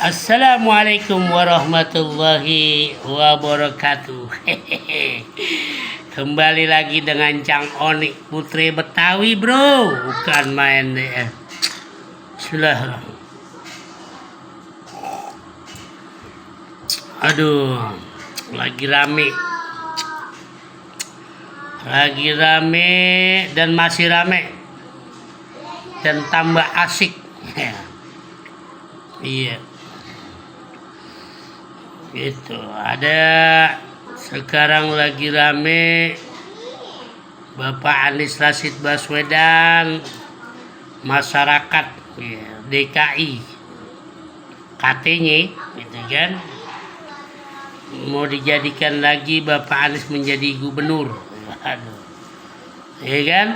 Assalamualaikum warahmatullahi wabarakatuh. Kembali lagi dengan Cang Oni Putri Betawi, bro. Bukan main deh. Bismillahirrahmanirrahim. Aduh, lagi rame dan masih rame dan tambah asik. Iya. Gitu, ada sekarang lagi rame Bapak Anies Rashid Baswedan, masyarakat ya, DKI katanya gitu kan, mau dijadikan lagi Bapak Anies menjadi gubernur. Aduh, ya kan,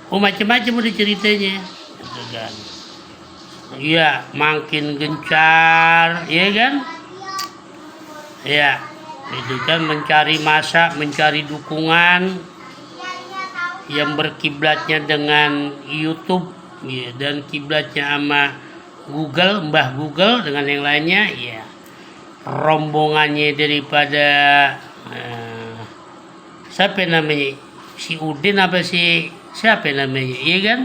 macam-macam udah ceritanya gitu kan. Iya, makin gencar, ya kan? Ya, itu kan mencari masa, mencari dukungan yang berkiblatnya dengan YouTube, ya, dan kiblatnya sama Google, Mbah Google dengan yang lainnya, ya. Rombongannya daripada siapa namanya? Si Udin apa si siapa namanya? Iya kan?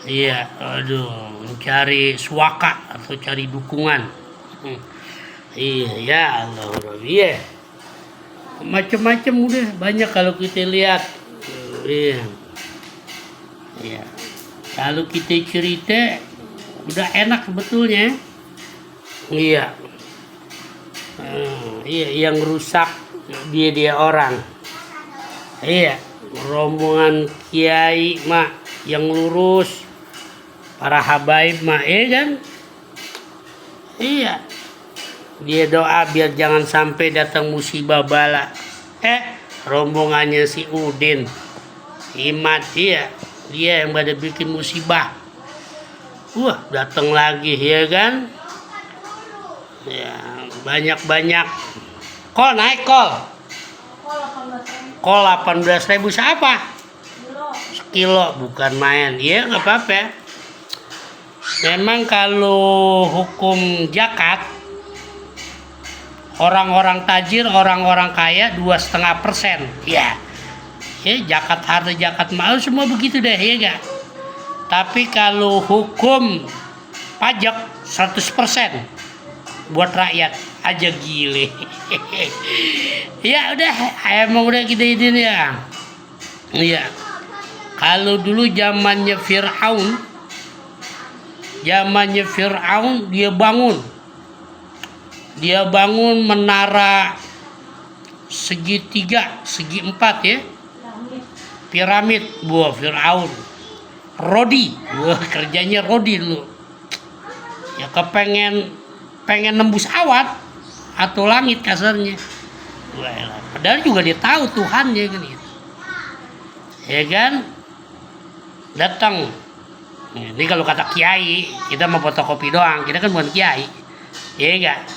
Iya, aduh, mencari suaka atau cari dukungan. Iya, ya Allah, iya. Macam-macam udah banyak kalau kita lihat. Iya. Iya. Kalau kita cerita udah enak sebetulnya. Iya. Iya, yang rusak dia orang. Iya, rombongan kiai mak yang lurus, para habaib mah, kan? Iya. Dia doa biar jangan sampai datang musibah bala. Rombongannya si Udin, Imad, iya. Dia yang pada bikin musibah. Datang lagi, ya kan? Ya, banyak-banyak. Kol naik kol. Kol 18.000 siapa? Sekilo, bukan main. Iya, nggak apa-apa. Memang kalau hukum zakat, orang-orang tajir, orang-orang kaya 2,5%. Ya, zakat harta, zakat mal semua begitu deh, ya gak? Tapi kalau hukum pajak 100% buat rakyat aja, gile. Ya udah, emang udah kita ini ya. Iya. Kalau dulu zamannya Fir'aun, dia bangun menara segitiga, segi empat, ya, piramid. Fir'aun Rodi, kerjanya Rodi dulu ya, pengen nembus awan atau langit kasarnya. Padahal juga dia tahu Tuhannya kan gitu. Ya kan, datang. Ini kalau kata kiai, kita mau fotokopi doang, kita kan bukan kiai, ya enggak,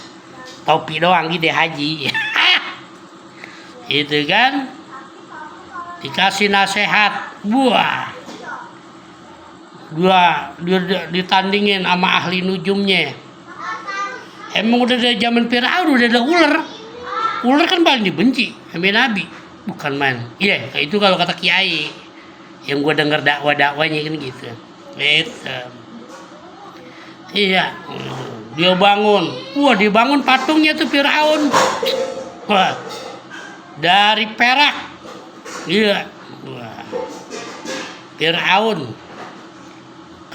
topi doang gitu, haji. Itu kan, dikasih nasihat, dia ditandingin sama ahli nujumnya. Emang udah dari zaman Firaun udah ada ular kan paling dibenci sama Nabi, bukan main. Iya, itu kalau kata kiai yang gue dengar dakwah-dakwahnya kan gitu. Iya, dia bangun patungnya tuh Firaun. Dari perak. Iya. Firaun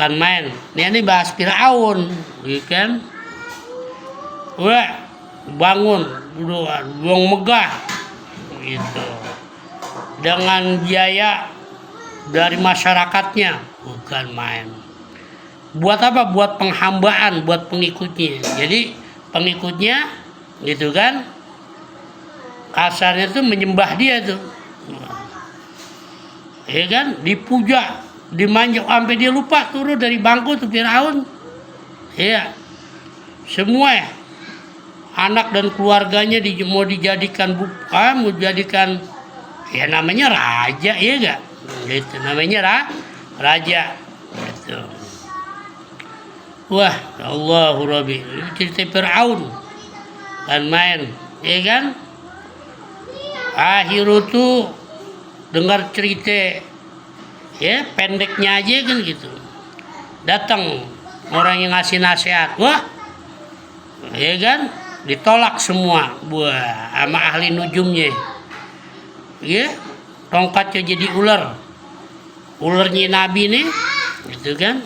kan main. Ini bahas Firaun, gitu kan? Bangun, buang megah, gitu. Dengan biaya dari masyarakatnya, bukan main. Buat apa? Buat penghambaan, buat pengikutnya. Jadi pengikutnya, gitu kan, kasarnya tuh menyembah dia tuh, ya kan, dipuja, dimanjak sampai dia lupa turun dari bangku tuh Firaun. Iya, semua ya, anak dan keluarganya mau dijadikan ya namanya raja, ya enggak? Gitu, namanya raja. Gitu. Wah, Allahu Rabbi. Cerita Fir'aun kan main, ya kan? Akhirnya tuh dengar cerita, ya pendeknya aja kan gitu. Datang orang yang ngasih nasihat, wah, ya kan? Ditolak semua, buah, sama ahli nujumnya, ya. Tongkatnya jadi ular, ularnya Nabi nih, gitu kan?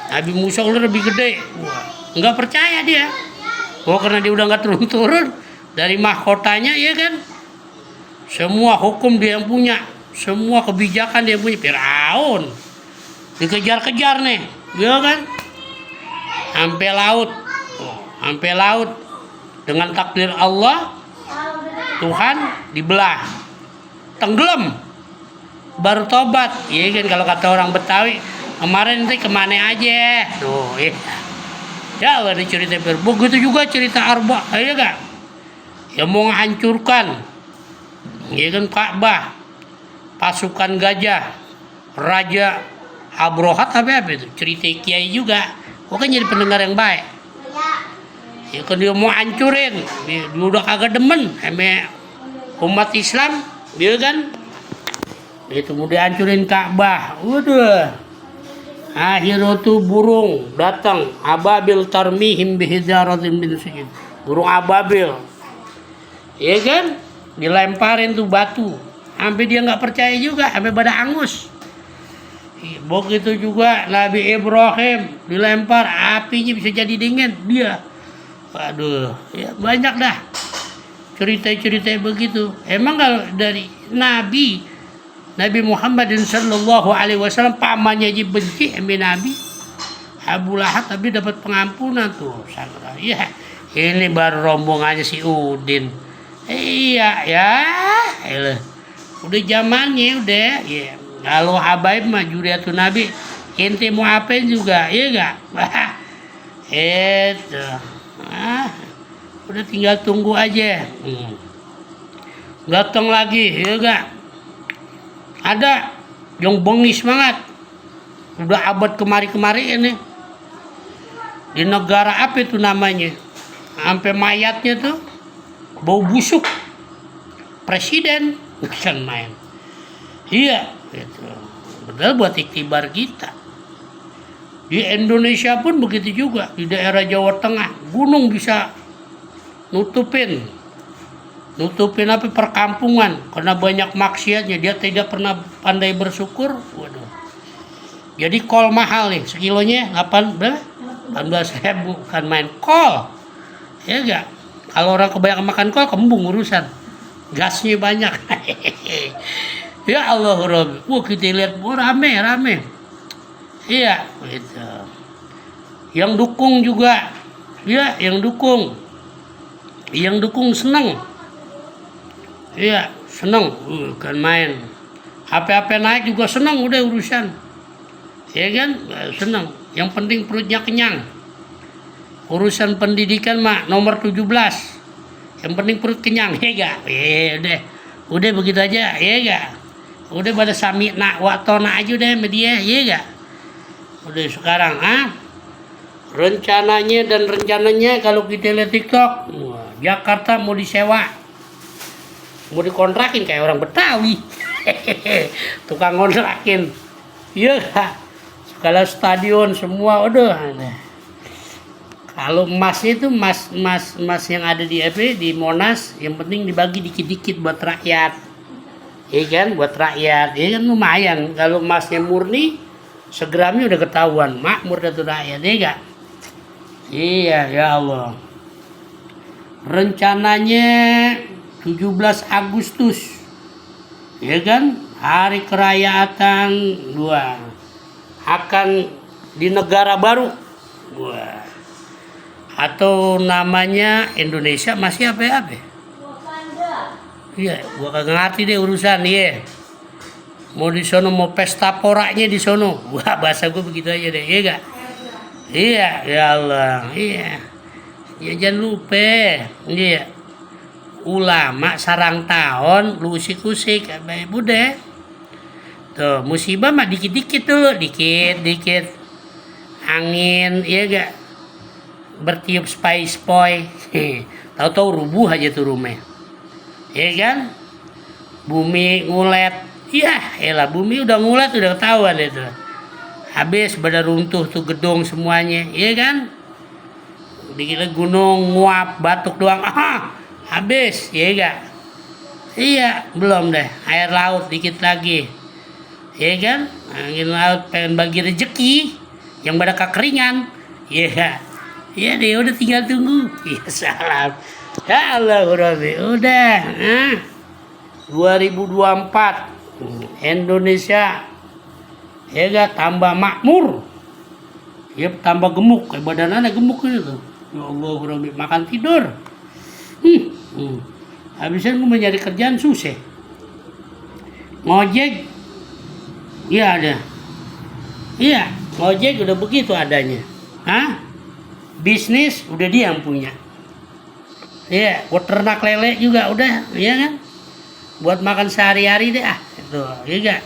Nabi Musa ular lebih gede, wah, nggak percaya dia. Oh, karena dia udah nggak turun-turun dari mahkotanya, ya kan? Semua hukum dia yang punya, semua kebijakan dia yang punya. Firaun dikejar-kejar nih, ya kan? Sampai laut, sampai laut dengan takdir Allah, Tuhan dibelah, tenggelam, baru tobat, ya kan? Kalau kata orang Betawi, kemarin nanti kemana aja, tuh, ya. Ya Allah, cerita begitu juga cerita Arba, ya kan? Yang mau menghancurkan, ya kan, Ka'bah, pasukan gajah, Raja Abrohat apa itu, cerita kiai juga, pokoknya jadi pendengar yang baik. Ya kan dia mau hancurin, dia udah kagak demen sama umat Islam, dia kan, itu mau dihancurin Ka'bah, waduh. Akhirnya tuh burung datang, ababil tarmihim bihijaratin min sijil, burung ababil, ya kan, dilemparin tuh batu, sampai dia nggak percaya juga, sampai pada angus. Begitu juga Nabi Ibrahim dilempar, apinya bisa jadi dingin dia. Waduh, ya banyak dah cerita-cerita begitu. Emang kalau dari Nabi Muhammad sallallahu alaihi wasallam pamannya aja benci sama Nabi Abu Lahab, tapi dapat pengampunan tuh. Ya, ini baru rombongannya si Udin. Iya, ya, udah zamannya udah. Ya. Kalau habaib mah juriatun Nabi, ente mau apain juga, iya gak? Itu, udah tinggal tunggu aja. Datang lagi, iya gak? Ada yang bengis banget, udah abad kemari-kemari ini. Di negara apa itu namanya? Sampai mayatnya tuh bau busuk. Presiden bukan main. Iya, gitu. Padahal buat iktibar kita. Di Indonesia pun begitu juga. Di daerah Jawa Tengah, gunung bisa nutupin apa perkampungan karena banyak maksiatnya, dia tidak pernah pandai bersyukur. Waduh. Jadi kol mahal nih, sekilonya 18.000, kan main kol. Ya enggak? Kalau orang kebanyakan makan kol kembung urusan. Gasnya banyak. Ya Allah Rabbi. Wah, kita lihat rame. Iya, gitu. Yang dukung juga. Ya, yang dukung senang. Iya, seneng, kan main. HP naik juga seneng, udah urusan. Ya kan, seneng. Yang penting perutnya kenyang. Urusan pendidikan mah nomor 17. Yang penting perut kenyang, ya gak? Udah begitu aja, ya gak? Udah pada sami'na watona aja udah sama dia, ya gak? Udah sekarang, rencananya kalau kita lihat TikTok, Jakarta mau disewa, mau dikontrakin kayak orang Betawi. Tukang kontrakin, iya. Segala stadion semua udah. Kalau emasnya itu emas yang ada di Monas, yang penting dibagi dikit-dikit buat rakyat, iya kan, buat rakyat, iya kan, lumayan. Kalau emasnya murni, segramnya udah ketahuan, makmur satu rakyat, iya gak? Iya, ya Allah. Rencananya 17 Agustus, ya kan, hari kerayaan akan di negara baru, atau namanya Indonesia masih apa? Iya, gua kagak ngerti deh urusan, iya. Mau di sono, mau pesta poraknya di sono, wah, bahasa gua begitu aja deh, iya gak? Iya, ya Allah, iya. Ya jangan lupa, iya. Ulama sarang tahun lu usik-usik, udah. Tuh, musibah mah dikit-dikit dulu, dikit. angin, ya gak, bertiup spoi-spoi, tahu-tahu rubuh aja tuh rumah, ya kan, bumi ngulet, ya elah bumi udah ngulet udah ketahuan itu, habis pada runtuh tuh gedung semuanya, ya kan, dikira gunung nguap batuk doang, habis, ya gak, iya belum deh, air laut dikit lagi, ya kan, angin laut pengen bagi rezeki yang pada kekeringan, ya, ya deh udah tinggal tunggu, ya salam, ya Allah Rabbi, udah, 2024 Indonesia, ya gak, tambah makmur, ya tambah gemuk, kayak badannya gemuk ini tuh, ya Allah Rabbi, makan tidur, habisnya gue mencari kerjaan susah, ngojek, iya ada. Iya, ngojek udah begitu adanya. Bisnis udah dia yang punya. Iya, buat ternak lele juga udah, iya kan? Buat makan sehari-hari deh itu, iya gak?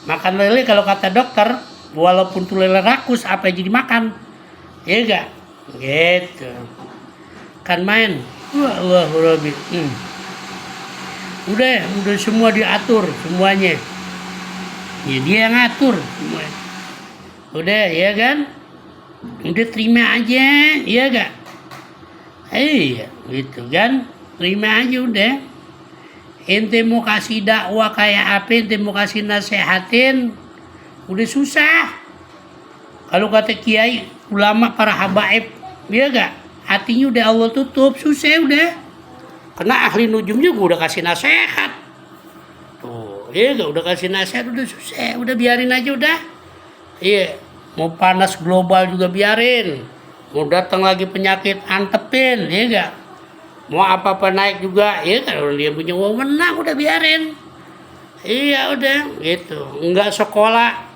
Makan lele kalau kata dokter, walaupun tuh lele rakus apa yang jadi makan, iya gak? Gitu. Kan main. Wah, Rabbi. Udah semua diatur semuanya. Ya dia yang ngatur semuanya. Udah ya kan, udah terima aja, ya gak, iya gitu kan, terima aja udah, ente mau kasih dakwah kayak apa, ente mau kasih nasehatin, udah susah, kalau kata kiai, ulama, para habaib, ya gak, hatinya udah Allah tutup, susah udah, karena ahli nujum juga udah kasih nasihat, tuh, ya gak, udah kasih nasihat, udah susah, udah biarin aja udah. Iya, mau panas global juga biarin, mau datang lagi penyakit antepin, ya gak, mau apa-apa naik juga, ya kalau dia punya wewenang udah biarin, iya udah gitu, nggak sekolah,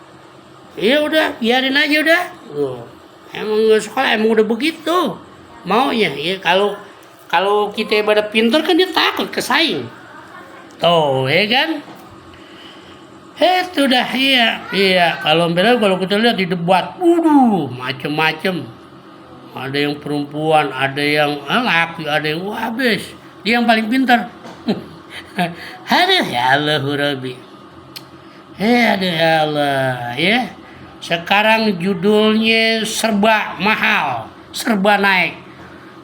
iya udah biarin aja udah, emang nggak sekolah emang udah begitu maunya, ya kalau kita pada pintar kan dia takut kesaing, tuh ya kan. Itu dah, iya kalau kita lihat di debat, macem-macem, ada yang perempuan, ada yang laki, ada yang habis, dia yang paling pintar. Aduh ya Allah Rabbi, aduh ya Allah, ya sekarang judulnya serba mahal, serba naik,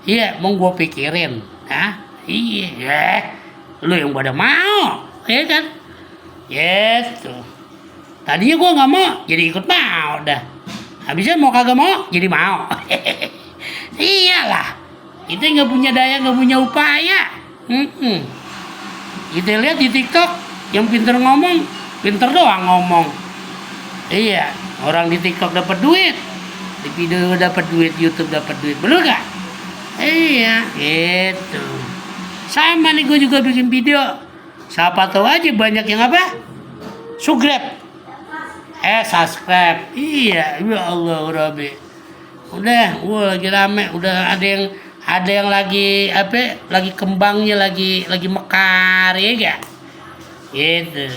iya mau gue pikirin, iya, lu yang pada mau, ya kan. Gitu. Tadinya gue nggak mau, jadi ikut mau dah. Habisnya mau kagak mau, jadi mau. Iyalah, kita nggak punya daya, nggak punya upaya. Kita lihat di TikTok, yang pinter ngomong, pinter doang ngomong. Iya, orang di TikTok dapat duit, di video dapat duit, YouTube dapat duit, bener gak? Iya, gitu. Sama nih gue juga bikin video. Siapa tahu aja banyak yang apa? Subscribe. Subscribe. Iya, ya Allah Rabbi. Udah, lagi rame, udah ada yang lagi apa? Lagi kembangnya lagi mekar, ya gak? Gitu.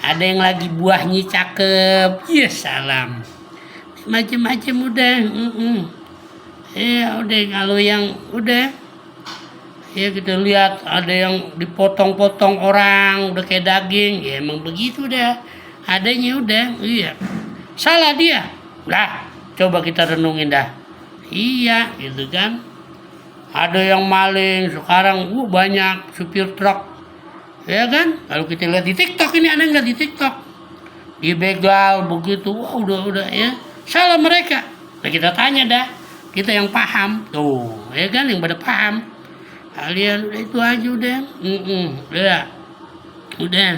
Ada yang lagi buahnya cakep. Ya salam. Macam-macam udah. Ya udah, kalau yang udah, ya kita lihat ada yang dipotong-potong orang udah kayak daging, ya emang begitu dah adanya udah, iya salah dia lah, coba kita renungin dah, iya gitu kan. Ada yang maling sekarang, banyak supir truk, ya kan, kalau kita lihat di TikTok, ini ada nggak di TikTok, dibegal begitu, udah ya salah mereka. Nah, kita tanya dah, kita yang paham tuh, ya kan, yang pada paham. Kalian udah itu aja udah, udah,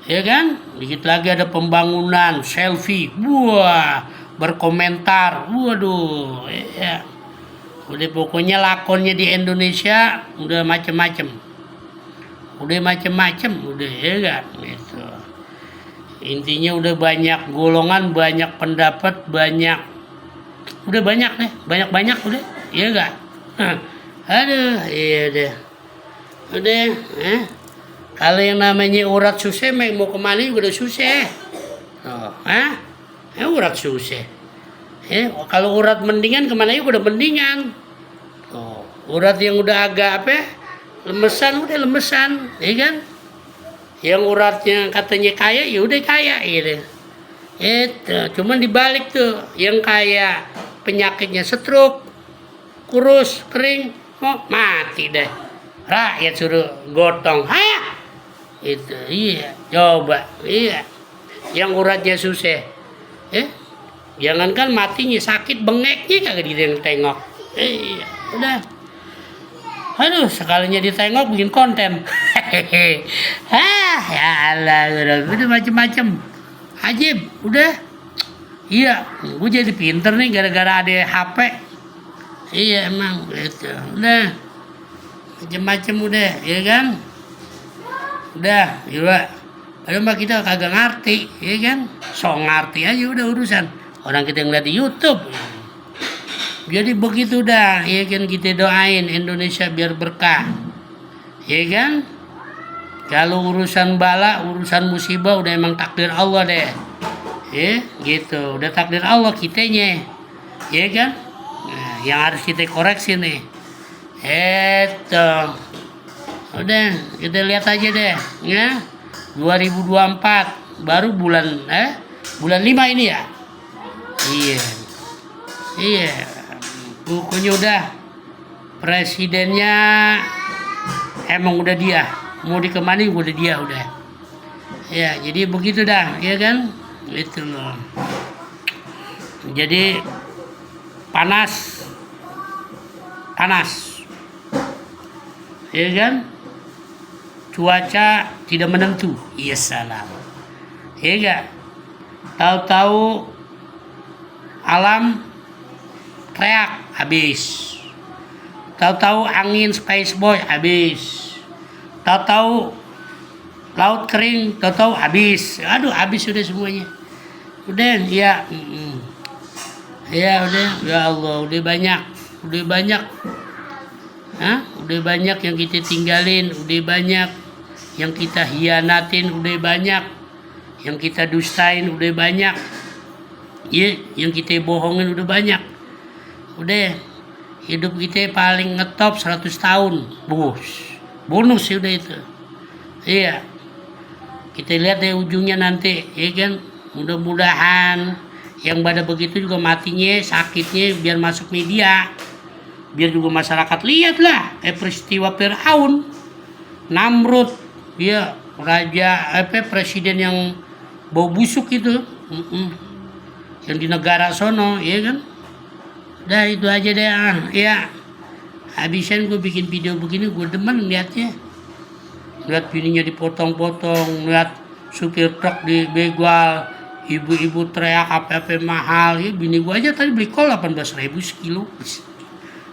ya kan. Dikit lagi ada pembangunan, selfie, berkomentar, waduh, ya. Udah pokoknya lakonnya di Indonesia udah macem-macem, udah ya kan, gitu. Intinya udah banyak golongan, banyak pendapat, udah banyak deh, banyak udah, ya kan. Aduh, iya deh. Udah, kalau yang namanya urat susah, mau kemana juga udah susah. Urat susah. Kalau urat mendingan kemana yuk udah mendingan. Oh, urat yang udah agak lemesan udah lemesan, ya kan? Yang uratnya katanya kaya ya udah kaya gitu. Cuman dibalik tuh, yang kaya penyakitnya stroke, kurus, kering, mati deh. Rakyat suruh gotong, itu iya, coba iya. Yang uratnya susah, jangankan matinya, sakit bengeknya kagak dia yang tengok. Iya, udah. Aduh, sekalinya ditengok bikin konten. Ya Allah, udah macem-macem. Ajib, udah. Iya, gue jadi pinter nih gara-gara ada HP. Iya emang gitu. Udah. Macem-macem udah, ya kan? Udah, iya. Padahal mah kita kagak ngerti, ya kan? So ngerti aja udah urusan. Orang kita ngeliat di YouTube. Jadi begitu dah, ya kan, kita doain Indonesia biar berkah. Ya kan? Kalau urusan bala, urusan musibah udah emang takdir Allah deh. Ya, gitu. Udah takdir Allah kitanya. Ya kan? Nah, yang harus kita koreksi nih. Udah, kita lihat aja deh, ya. 2024 baru bulan 5 ini ya. Iya. Pokoknya udah presidennya emang udah dia, mau dikemana udah dia udah. Ya, jadi begitu dah, ya kan? Itu loh. Jadi panas. Ya kan? Cuaca tidak menentu. Iya salam. Ya enggak? Tahu-tahu alam teriak habis. Tahu-tahu angin Space Boy habis. Tahu-tahu laut kering, tahu-tahu habis. Aduh, habis sudah semuanya. Udah, ya. Ya udah, ya Allah, udah banyak. Udah banyak yang kita tinggalin, udah banyak yang kita hianatin, udah banyak yang kita dustain, udah banyak. Ya, yang kita bohongin udah banyak. Udah, hidup kita paling ngetop 100 tahun. Bonus ya udah itu. Iya. Kita lihat deh ujungnya nanti, ya kan? Mudah-mudahan yang pada begitu juga matinya, sakitnya biar masuk media. Biar juga masyarakat lihat lah, peristiwa Firaun, Namrud, dia raja presiden yang bau busuk itu, yang di negara sono, ya kan? Dah itu aja deh, ya. Habisan gue bikin video begini, gue demen liatnya. Lihat bininya dipotong-potong, lihat supir truk dibegal, ibu-ibu teriak apa-apa mahal. Ya bini gue aja tadi beli kol 18.000 sekilo.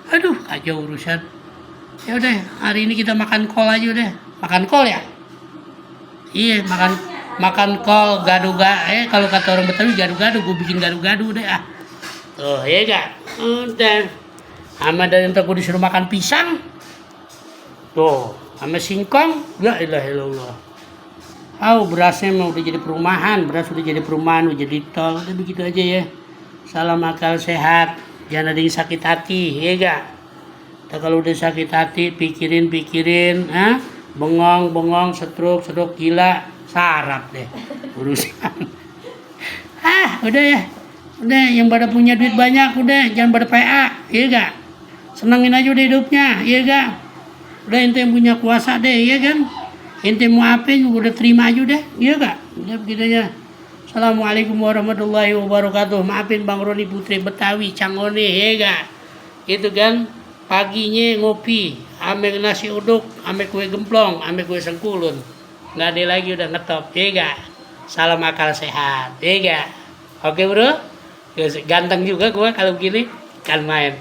Aduh, kacau urusan. Ya udah, hari ini kita makan kol aja udah. Makan kol ya? Iya, makan kol gado-gado. Kalau kata orang Betawi gado-gado, gue bikin gado-gado deh ah. Tuh, ya enggak? Udah. Sama dari entar gue disuruh makan pisang. Tuh, sama singkong. Ya ilah ilallah. Berasnya mah udah jadi perumahan. Beras udah jadi perumahan, udah jadi tol. Udah begitu aja ya. Salam akal sehat. Jangan ada yang sakit hati, ya gak? Kalau udah sakit hati, pikirin, bengong, stroke, gila, sarap deh urusan. Udah ya, udah yang pada punya duit banyak, udah jangan pada PA, ya gak? Senengin aja udah hidupnya, ya gak? Udah ente yang punya kuasa deh, ya kan? Ente mau apa juga udah terima aja deh, ya gak? Udah begitu aja. Assalamualaikum warahmatullahi wabarakatuh. Maafin Bang Roni Putri Betawi Cangone, ya gak? Itu kan paginya ngopi ame nasi uduk, ame kue gemplong, ame kue sengkulun. Nggak ada lagi udah ngetop, ya gak? Salam akal sehat, ya gak? Oke bro, ganteng juga gua kalau gini kan main.